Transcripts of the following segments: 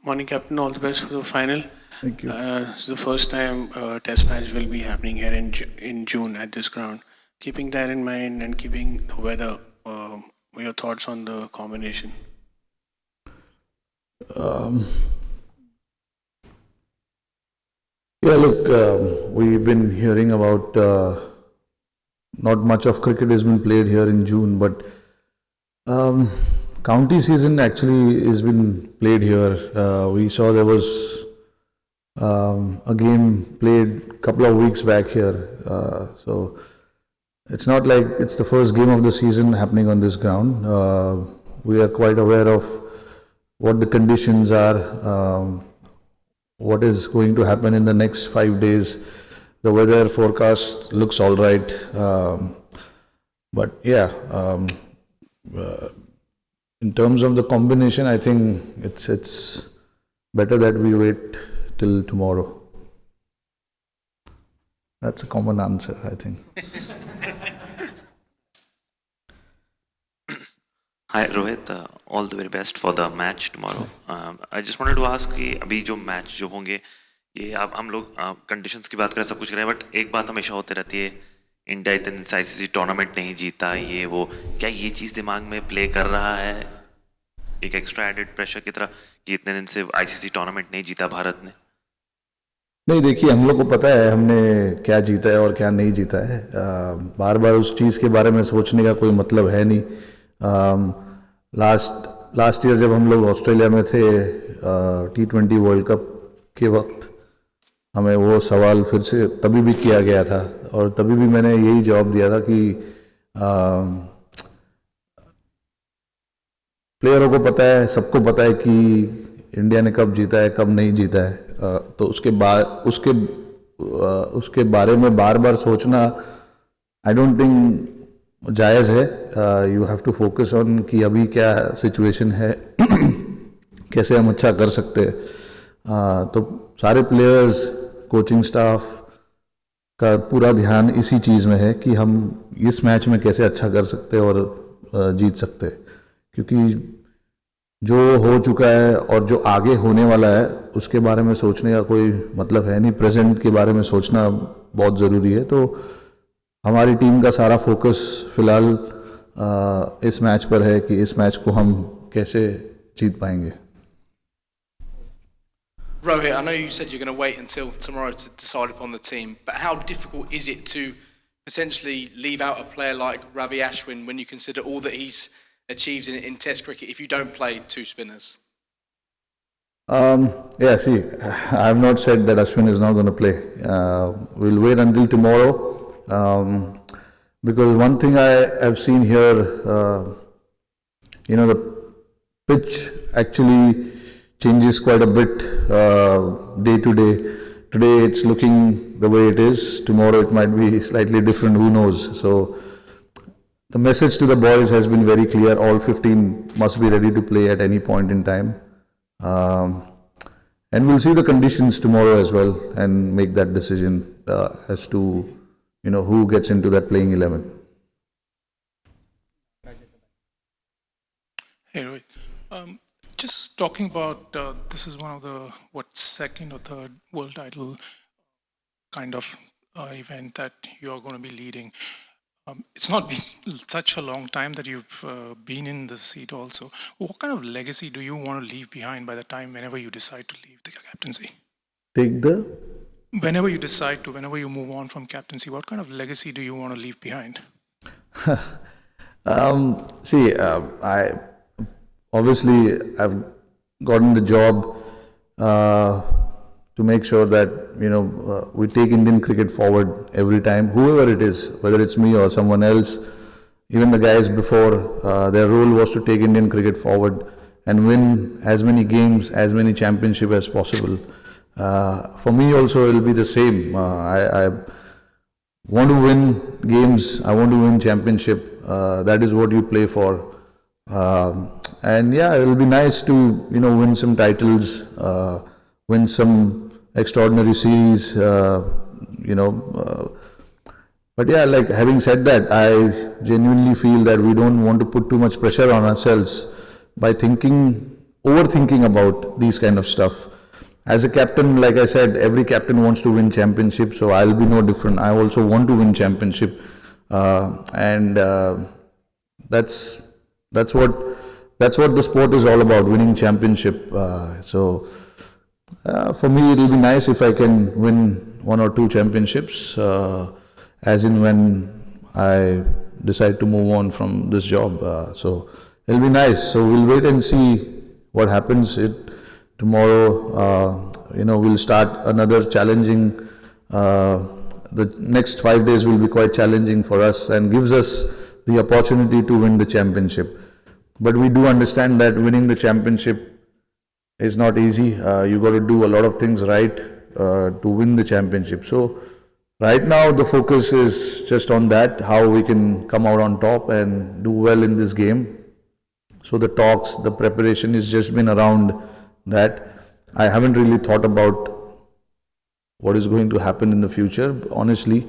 Morning, Captain. All the best for the final. Thank you. It's the first time Test match will be happening here in June at this ground. Keeping that in mind and keeping the weather, what are your thoughts on the combination? Yeah, look, we've been hearing about not much of cricket has been played here in June, but county season actually has been played here. We saw there was a game played a couple of weeks back here. So it's not like it's the first game of the season happening on this ground. We are quite aware of what the conditions are, what is going to happen in the next 5 days. The weather forecast looks all right. But yeah, in terms of the combination, I think it's better that we wait till tomorrow. That's a common answer, I think. Hi Rohit, all the very best for the match tomorrow. I just wanted to ask कि अभी जो match जो होंगे ये आप हम लोग conditions की बात करें सब कुछ करें बट एक बात हमेशा होती रहती है इंडिया इतने आईसीसी टूर्नामेंट नहीं जीता ये वो क्या ये चीज़ दिमाग में प्ले कर रहा है एक एक्स्ट्रा एडेड प्रेशर की तरह कि इतने दिन से आईसीसी टूर्नामेंट नहीं जीता भारत ने? नहीं, देखिए हम लोग को पता है हमने क्या जीता है और क्या नहीं जीता है. बार बार उस चीज़ के बारे में सोचने का कोई मतलब है नहीं. लास्ट ईयर जब हम लोग ऑस्ट्रेलिया में थे T20 वर्ल्ड कप के वक्त हमें वो सवाल फिर से तभी भी किया गया था और तभी भी मैंने यही जवाब दिया था कि प्लेयरों को पता है, सबको पता है कि इंडिया ने कब जीता है कब नहीं जीता है. तो उसके बारे में बार बार सोचना आई डोंट थिंक जायज़ है. You have to focus on कि अभी क्या सिचुएशन है कैसे हम अच्छा कर सकते हैं. तो सारे प्लेयर्स कोचिंग स्टाफ का पूरा ध्यान इसी चीज़ में है कि हम इस मैच में कैसे अच्छा कर सकते हैं और जीत सकते हैं. क्योंकि जो हो चुका है और जो आगे होने वाला है उसके बारे में सोचने का कोई मतलब है नहीं. प्रेजेंट के बारे में सोचना बहुत ज़रूरी है. तो हमारी टीम का सारा फोकस फिलहाल इस मैच पर है कि इस मैच को हम कैसे जीत पाएंगे. Rohit, I know you said you're going to wait until tomorrow to decide upon the team, but how difficult is it to potentially leave out a player like Ravi Ashwin when you consider all that he's achieved in Test cricket if you don't play two spinners? Yeah, see, I have not said that Ashwin is not going to play. We'll wait until tomorrow. Because one thing I have seen here, the pitch actually changes quite a bit day to day. Today it's looking the way it is. Tomorrow it might be slightly different. Who knows? So the message to the boys has been very clear. All 15 must be ready to play at any point in time. And we'll see the conditions tomorrow as well and make that decision as to who gets into that playing 11. Hey Rohit, just talking about this is one of the second or third world title kind of event that you are going to be leading. It's not been such a long time that you've been in the seat also. What kind of legacy do you want to leave behind by the time whenever you decide to leave the captaincy? Whenever you move on from captaincy, what kind of legacy do you want to leave behind? I've gotten the job to make sure that we take Indian cricket forward every time, whoever it is, whether it's me or someone else. Even the guys before, their role was to take Indian cricket forward and win as many games, as many championships as possible. For me also it will be the same. I want to win games, I want to win championship. That is what you play for. And yeah, it will be nice to win some titles, win some extraordinary series, but yeah, like having said that, I genuinely feel that we don't want to put too much pressure on ourselves by thinking overthinking about these kind of stuff. As a captain, like I said, every captain wants to win championship, so I'll be no different. I also want to win championship, and that's what the sport is all about, winning championship. For me, it'll be nice if I can win 1 or 2 championships, as in when I decide to move on from this job. So it'll be nice. So we'll wait and see what happens. Tomorrow, we'll start another challenging. The next 5 days will be quite challenging for us and gives us the opportunity to win the championship. But we do understand that winning the championship is not easy. You got to do a lot of things right to win the championship. So right now the focus is just on that, how we can come out on top and do well in this game. So the talks, the preparation has just been around that. I haven't really thought about what is going to happen in the future. Honestly,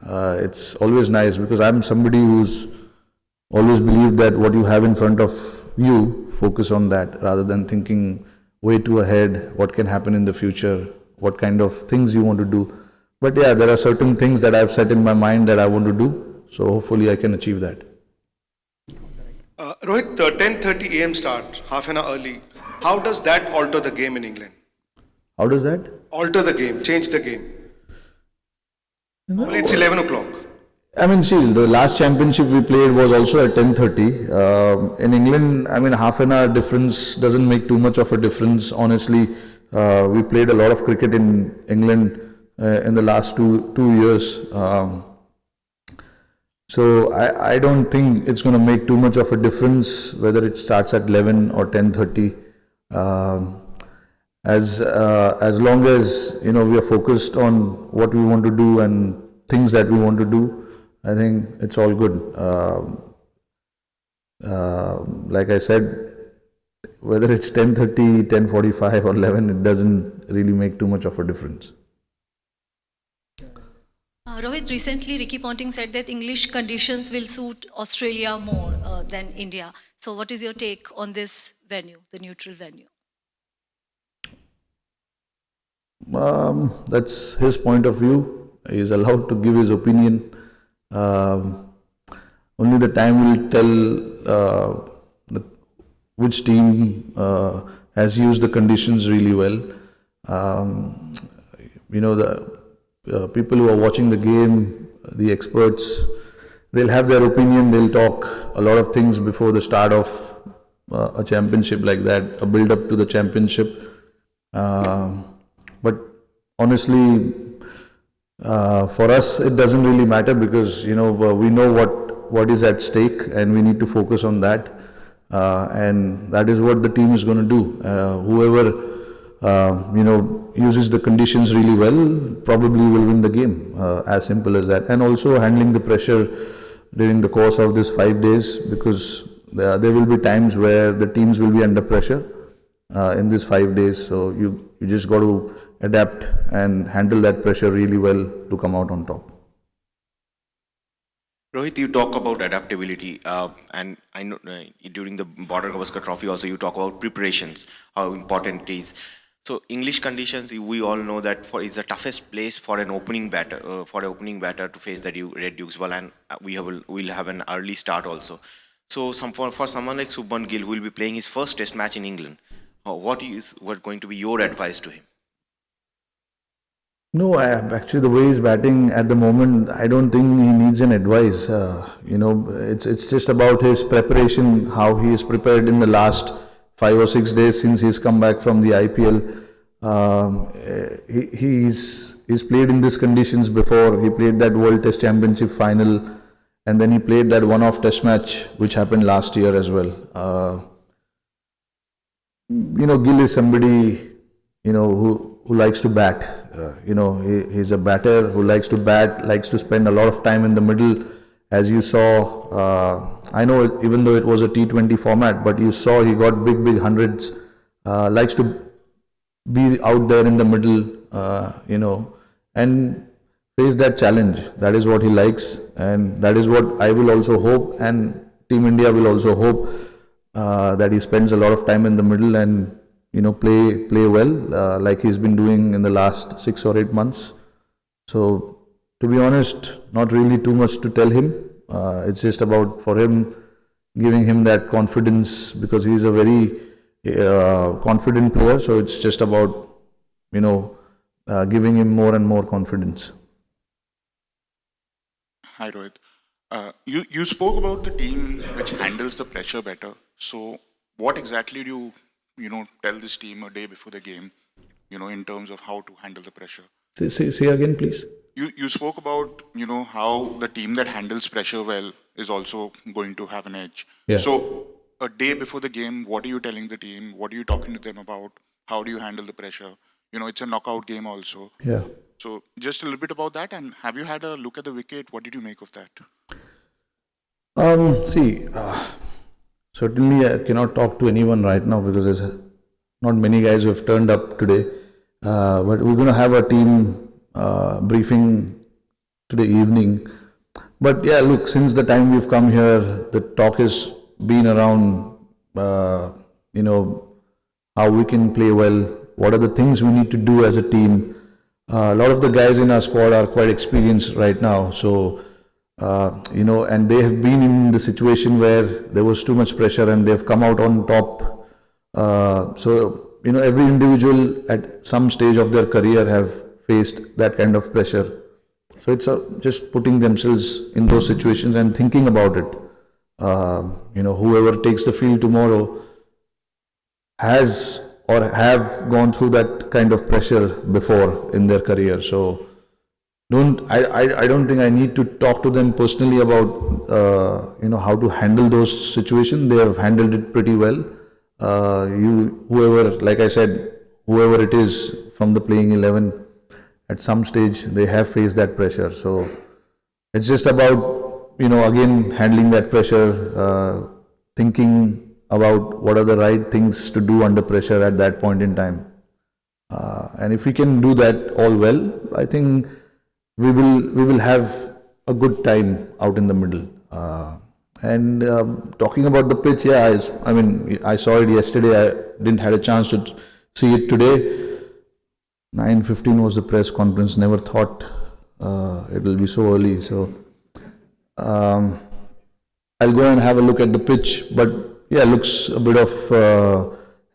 it's always nice because I'm somebody who's always believed that what you have in front of you, focus on that rather than thinking way too ahead, what can happen in the future, what kind of things you want to do. But yeah, there are certain things that I've set in my mind that I want to do. So hopefully I can achieve that. Rohit, the 10:30 a.m. start, half an hour early. How does that alter the game in England? How does that? Alter the game, change the game. Well, it's 11 o'clock. I mean, see, the last championship we played was also at 10:30. In England, I mean, half an hour difference doesn't make too much of a difference. Honestly, we played a lot of cricket in England in the last two years. So I don't think it's going to make too much of a difference whether it starts at 11 or 10:30. As long as we are focused on what we want to do and things that we want to do, I think it's all good. Like I said, whether it's 10:30, 10:45 or 11, it doesn't really make too much of a difference. Rohit, recently Ricky Ponting said that English conditions will suit Australia more than India. So what is your take on this venue, the neutral venue? That's his point of view. He is allowed to give his opinion. Only the time will tell which team has used the conditions really well. The people who are watching the game, the experts, they'll have their opinion. They'll talk a lot of things before the start of a championship like that, a build-up to the championship. But honestly, for us, it doesn't really matter because we know what is at stake, and we need to focus on that. And that is what the team is going to do. Whoever uses the conditions really well probably will win the game. As simple as that. And also handling the pressure during the course of this 5 days, because there will be times where the teams will be under pressure in these 5 days. So you just got to adapt and handle that pressure really well to come out on top. Rohit, you talk about adaptability, and I know during the Border Gavaskar Trophy also you talk about preparations, how important it is. So English conditions, we all know that is the toughest place for an opening batter, to face the Red Dukes Ball, and we'll have an early start also. So for someone like Shubman Gill, who will be playing his first Test match in England, what going to be your advice to him? No, actually the way he's batting at the moment, I don't think he needs an advice. It's just about his preparation, how he is prepared in the last 5 or 6 days since he's come back from the IPL. He's played in these conditions before. He played that World Test Championship final, and then he played that one-off Test match which happened last year as well. Gill is somebody who likes to bat. He's a batter who likes to bat, likes to spend a lot of time in the middle. As you saw, I know even though it was a T20 format, but you saw he got big hundreds. Likes to be out there in the middle, and face that challenge. That is what he likes, and that is what I will also hope, and Team India will also hope, that he spends a lot of time in the middle and play well like he's been doing in the last 6 or 8 months. So to be honest, not really too much to tell him. It's just about for him giving him that confidence because he's a very confident player. So it's just about giving him more and more confidence. Hi Rohit. You spoke about the team which handles the pressure better. So what exactly do you tell this team a day before the game, in terms of how to handle the pressure? Say again, please. You spoke about how the team that handles pressure well is also going to have an edge. Yeah. So a day before the game, what are you telling the team? What are you talking to them about? How do you handle the pressure? It's a knockout game also. Yeah. So just a little bit about that, and have you had a look at the wicket? What did you make of that? See, certainly I cannot talk to anyone right now because there's not many guys who have turned up today. But we're going to have a team briefing today evening. But yeah, look, since the time we've come here, the talk has been around, how we can play well, what are the things we need to do as a team. A lot of the guys in our squad are quite experienced right now. So, and they have been in the situation where there was too much pressure and they've come out on top. Every individual at some stage of their career have faced that kind of pressure. So it's just putting themselves in those situations and thinking about it. Whoever takes the field tomorrow has or have gone through that kind of pressure before in their career. So I don't think I need to talk to them personally about how to handle those situations. They have handled it pretty well. Whoever, like I said, whoever it is from the playing 11, at some stage they have faced that pressure. So it's just about again handling that pressure, thinking about what are the right things to do under pressure at that point in time. And if we can do that all well, I think we will have a good time out in the middle. And talking about the pitch, yeah, I saw it yesterday. I didn't had a chance to see it today. 9:15 was the press conference. Never thought it will be so early. So I'll go and have a look at the pitch. But yeah, looks a bit of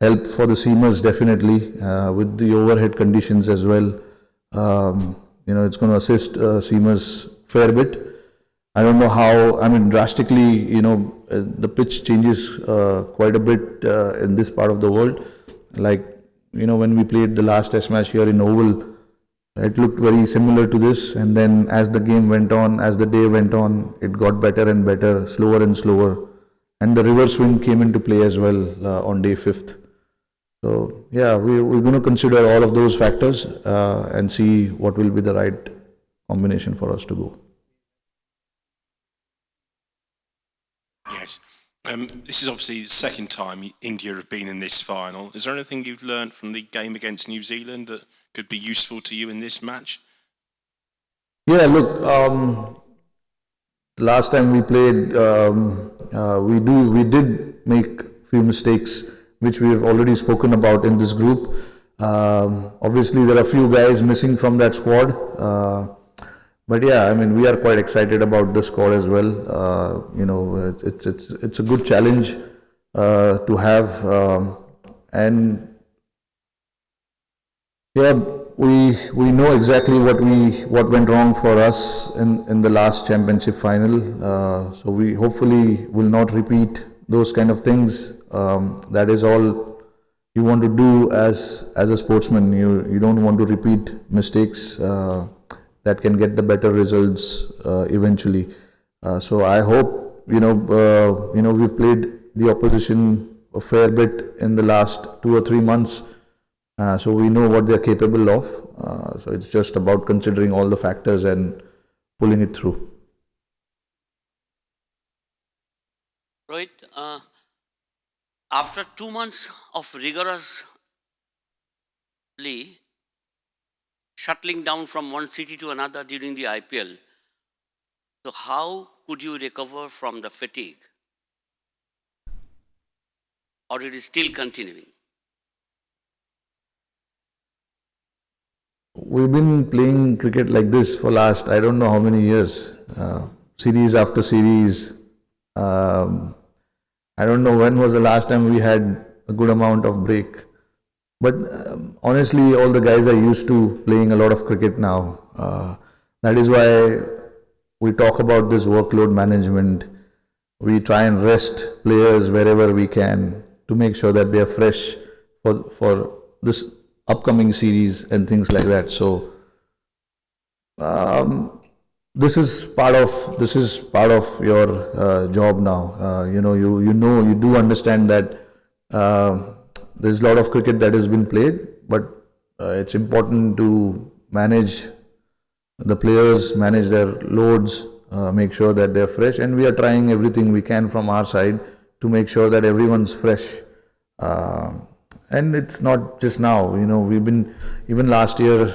help for the seamers definitely with the overhead conditions as well. It's going to assist seamers fair bit. I don't know how, drastically, the pitch changes quite a bit in this part of the world. Like, when we played the last test match here in Oval, it looked very similar to this. And then as the game went on, as the day went on, it got better and better, slower and slower. And the reverse swing came into play as well on day 5th. So, yeah, we're going to consider all of those factors and see what will be the right combination for us to go. Yes. This is obviously the second time India have been in this final. Is there anything you've learned from the game against New Zealand that could be useful to you in this match? Yeah, look, last time we played, we did make few mistakes, which we have already spoken about in this group. Obviously, there are a few guys missing from that squad. But yeah, we are quite excited about this squad as well. It's a good challenge to have, and yeah, we know exactly what went wrong for us in the last championship final. So we hopefully will not repeat those kind of things. That is all you want to do as a sportsman. You don't want to repeat mistakes that can get the better results eventually. So I hope we've played the opposition a fair bit in the last 2 or 3 months, so we know what they're capable of. So it's just about considering all the factors and pulling it through. Rohit, after 2 months of rigorously shuttling down from one city to another during the IPL, so how could you recover from the fatigue? or it is still continuing? We've been playing cricket like this for last, I don't know how many years, series after series. I don't know when was the last time we had a good amount of break. But honestly, all the guys are used to playing a lot of cricket now. That is why we talk about this workload management. We try and rest players wherever we can to make sure that they are fresh for this upcoming series and things like that. So this is part of your job now. You do understand that there's a lot of cricket that has been played, but it's important to manage the players, manage their loads, make sure that they're fresh, and we are trying everything we can from our side to make sure that everyone's fresh. And it's not just now, we've been, even last year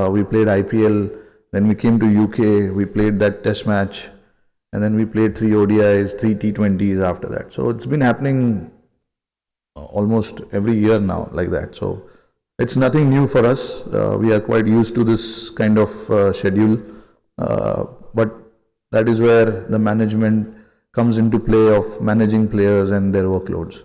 we played IPL, then we came to UK, we played that test match, and then we played 3 ODIs, 3 T20s after that. So it's been happening almost every year now like that. So it's nothing new for us. We are quite used to this kind of schedule. But that is where the management comes into play of managing players and their workloads.